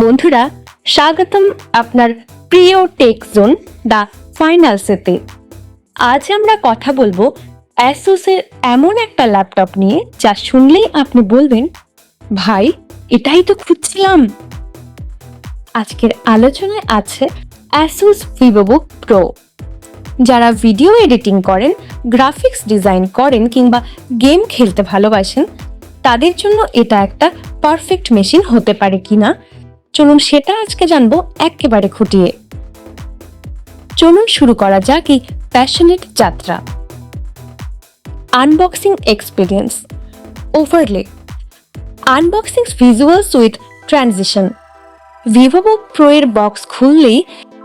বন্ধুরা, স্বাগতম আপনার প্রিয় টেক জোন দ্য ফাইনালসেতে। আজ আমরা কথা বলবো অ্যাসুসের এমন একটা ল্যাপটপ নিয়ে যা শুনলেই আপনি বলবেন, ভাই এটাই তো খুঁজছিলাম। আজকের আলোচনায় আছে ASUS Vivobook Pro। যারা ভিডিও এডিটিং করেন, গ্রাফিক্স ডিজাইন করেন কিংবা গেম খেলতে ভালোবাসেন, তাদের জন্য এটা একটা পারফেক্ট মেশিন হতে পারে কিনা, চলুন সেটা আজকে জানবো একেবারে খুঁটিয়ে। চলুন শুরু করা যাক এই প্যাশনেট যাত্রা। Unboxing experience overlay, unboxing visuals with transition. Vivobook Pro এর বক্স খুললেই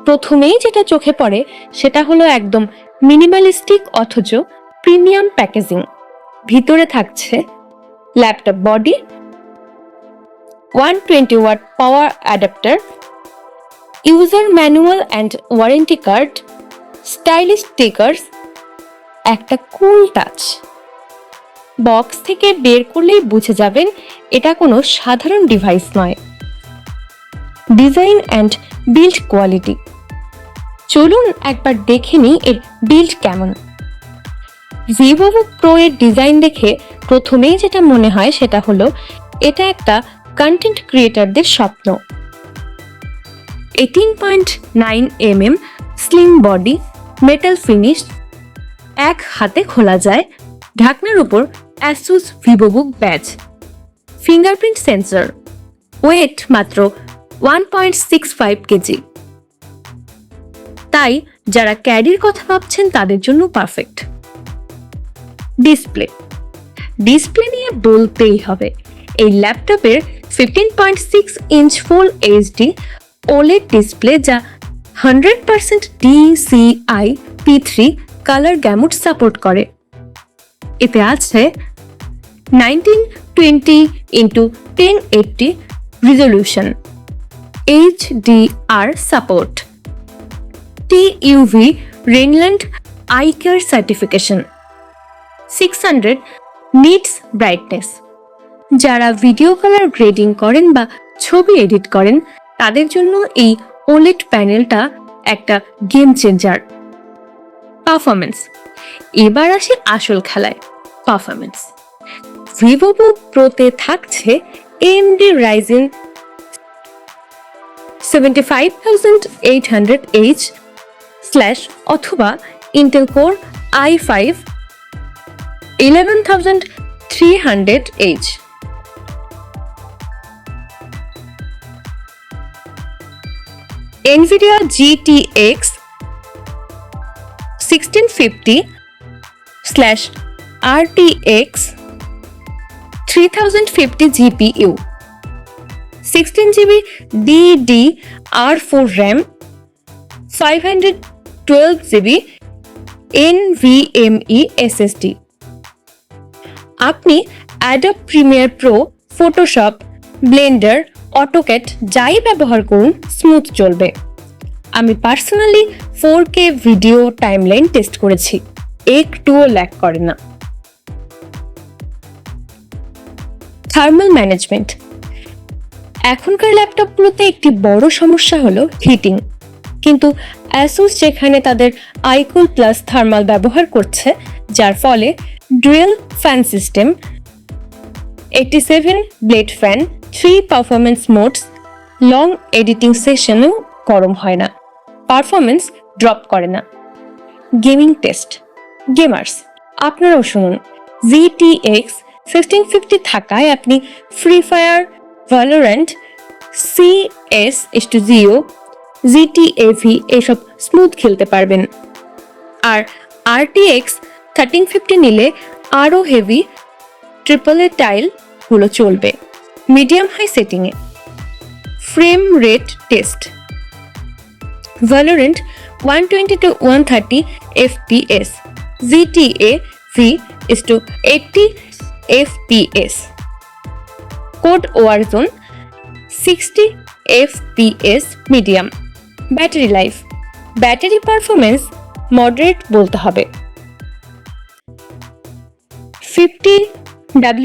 প্রথমেই যেটা চোখে পড়ে সেটা হলো একদম মিনিমালিস্টিক অথচ প্রিমিয়াম প্যাকেজিং। ভিতরে থাকছে laptop body, 120 watt power adapter, user manual and warranty card, stylish stickers, একটা কুল টাচ। বক্স থেকে বের করলেই বুঝে যাবেন এটা কোনো সাধারণ ডিভাইস নয়। ডিজাইন অ্যান্ড বিল্ড কোয়ালিটি, চলুন একবার দেখে নিই এর বিল্ড কেমন। Vivobook Pro এর ডিজাইন দেখে প্রথমেই যেটা মনে হয় সেটা হলো এটা একটা কন্টেন্ট ক্রিয়েটরদের স্বপ্ন। 18.9 mm slim body, metal finish, এক হাতে খোলা যায়, ঢাকনার উপর ASUS Vivobook ব্যাজ, ফিঙ্গারপ্রিন্ট সেন্সর, ওয়েট মাত্র 1.65 কেজি। তাই যারা ক্যারির কথা ভাবছেন তাদের জন্য পারফেক্ট। ডিসপ্লে নিয়ে বলতেই হবে, এই ল্যাপটপের 15.6 inch full HD OLED display যা 100% DCI P3 কালার গ্যামুট সাপোর্ট করে। এতে আছে 1920x1080 resolution, HDR support, TUV Rheinland eye care certification, 600 nits brightness. যারা ভিডিও কালার গ্রেডিং করেন বা ছবি এডিট করেন তাদের জন্য এই OLED প্যানেলটা একটা গেম চেঞ্জার। পারফরমেন্স, এবার আসি আসল খেলায়, পারফরমেন্স। Vivobook Pro তে থাকছে AMD Ryzen 75800H/ অথবা Intel Core i5 11300H। NVIDIA GTX 1650/RTX 3050 GPU, 16GB DDR4 RAM, 512GB NVMe SSD। আপনি Adobe Premiere Pro, Photoshop, Blender, AutoCAD যাই ব্যবহার করুন স্মুথ চলবে। আমি personally 4K video timeline test করেছি, একটুও ল্যাগ করে না। থার্মাল ম্যানেজমেন্ট, এখনকার ল্যাপটপগুলোতে একটি বড় সমস্যা হলো হিটিং, কিন্তু ASUS যেখানে তাদের iCool প্লাস থার্মাল ব্যবহার করছে, যার ফলে dual fan system, 87 blade fan, 3 performance modes, long editing সেশনেও গরম হয় না, পারফরমেন্স ড্রপ করে না। গেমিং টেস্ট, গেমার্স আপনারাও শুনুন, GTX 1550 থাকায় আপনি free fire, Valorant, CS:GO, GTA V এসব স্মুথ খেলতে পারবেন। আর RTX 1350 নিলে আরও হেভি AAA টাইল গুলো চলবে মিডিয়াম হাই সেটিংয়ে। Frame rate test, Valorant 120 to 130 FPS, GTA V is to 80 FPS, code warzone 60 FPS medium. Battery life, battery performance moderate বলতে হবে। 50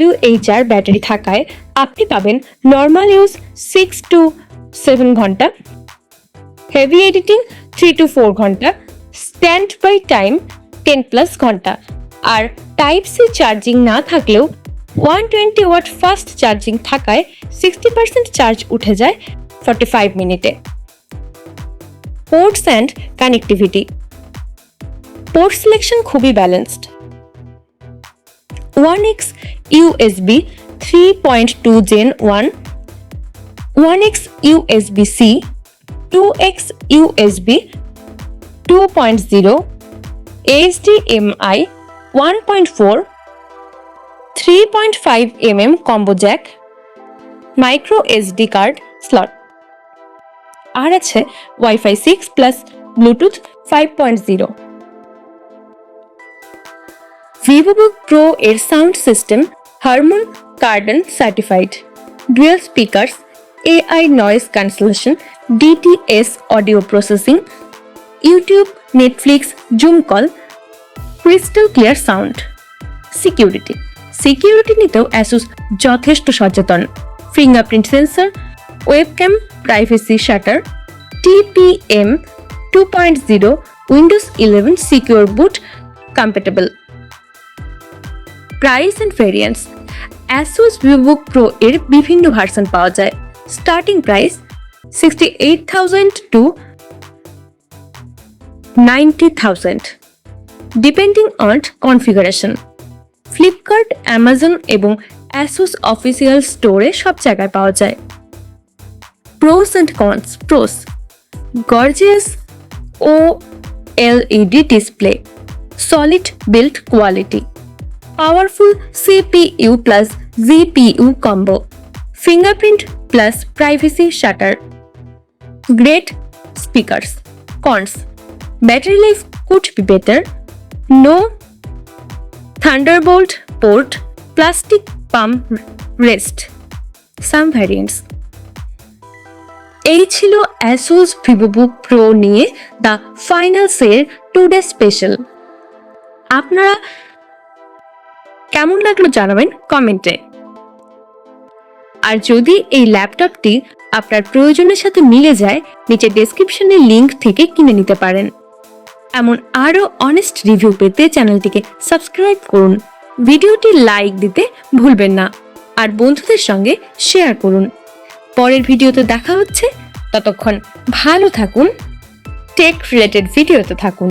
WHR ব্যাটারি থাকায় আপনি পাবেন নর্মাল ইউজ 6 to 7 ঘন্টা, হেভি এডিটিং 3 to 4 ঘন্টা, স্ট্যান্ড বাই টাইম 10+ ঘন্টা। আর type C charging না থাকলেও 120 ওয়াট ফাস্ট চার্জিং থাকায় 60% চার্জ উঠে যায় 45 মিনিটে। Ports and connectivity, port selection খুবই balanced. 1x USB 3.2 Gen 1, 1x USB-C, 2x USB 2.0, HDMI 1.4, 3.5 mm combo jack, micro SD card slot, আর আছে Wi-Fi 6 plus Bluetooth 5.0। Vivobook Pro এর sound system Harman Kardon certified, dual speakers, AI noise cancellation, DTS audio processing, YouTube, Netflix, Zoom call, crystal clear sound. Security নিতেও ASUS যথেষ্ট সচেতন। Fingerprint sensor, webcam, privacy shutter, TPM 2.0, Windows 11 secure boot compatible. Price and variants, ASUS Vivobook Pro এর বিভিন্ন version পাওয়া যায়। Starting price 68,000 to 90,000 depending on configuration. Flipkart, Amazon এবং ASUS official স্টোরে সব জায়গায় পাওয়া যায়। Pros and cons. Pros: gorgeous OLED display, solid build quality, powerful CPU plus GPU combo, fingerprint plus privacy shutter, great speakers. Cons: battery life could be better, no Thunderbolt port, plastic palm rest. Some variants. এই ছিল ASUS Vivobook Pro নিয়ে the finals এর today special. আপনারা কেমন লাগলো জানাবেন কমেন্টে। আর যদি এই ল্যাপটপটি আপনার প্রয়োজনের সাথে মিলে যায়, নিচে ডেসক্রিপশনে লিংক থেকে কিনে নিতে পারেন। এমন আরও অনেস্ট রিভিউ পেতে চ্যানেলটিকে সাবস্ক্রাইব করুন, ভিডিওটি লাইক দিতে ভুলবেন না, আর বন্ধুদের সঙ্গে শেয়ার করুন। পরের ভিডিওতে দেখা হচ্ছে, ততক্ষণ ভালো থাকুন, টেক রিলেটেড ভিডিওতে থাকুন।